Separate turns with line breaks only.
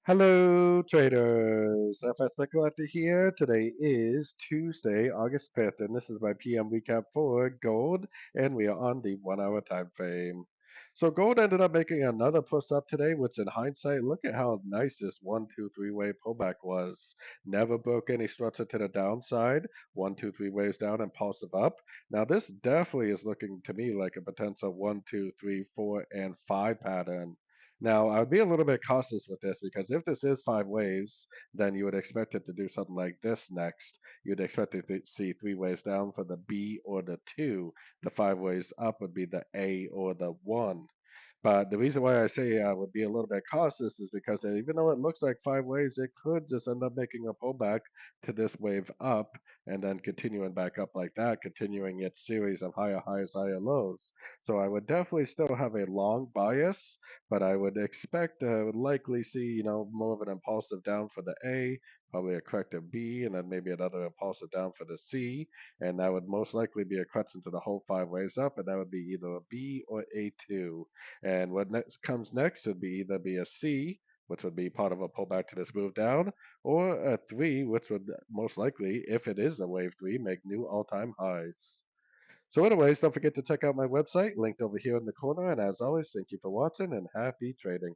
Hello, traders. FX Pip Collector here. Today is Tuesday, August 5th, and this is my PM recap for gold, and we are on the 1 hour time frame. So gold ended up making another push up today, which in hindsight, look at how nice this 1, 2, 3 wave pullback was. Never broke any structure to the downside. 1, 2, 3 waves down, impulsive up. Now this definitely is looking to me like a potential 1, 2, 3, 4, and 5 pattern. Now, I would be a little bit cautious with this because if this is 5 waves, then you would expect it to do something like this next. You'd expect to see 3 waves down for the B or the 2. The 5 waves up would be the A or the 1. But the reason why I say I would be a little bit cautious is because even though it looks like 5 waves, it could just end up making a pullback to this wave up and then continuing back up like that, continuing its series of higher highs, higher lows. So I would definitely still have a long bias, but I would expect would likely see, more of an impulsive down for the A, probably a corrective B, and then maybe another impulsive down for the C, and that would most likely be a correction to the whole 5 waves up, and that would be either a B or A2. And what next comes next would be either be a C, which would be part of a pullback to this move down, or a 3, which would most likely, if it is a wave 3, make new all-time highs. So anyways, don't forget to check out my website, linked over here in the corner. And as always, thank you for watching and happy trading.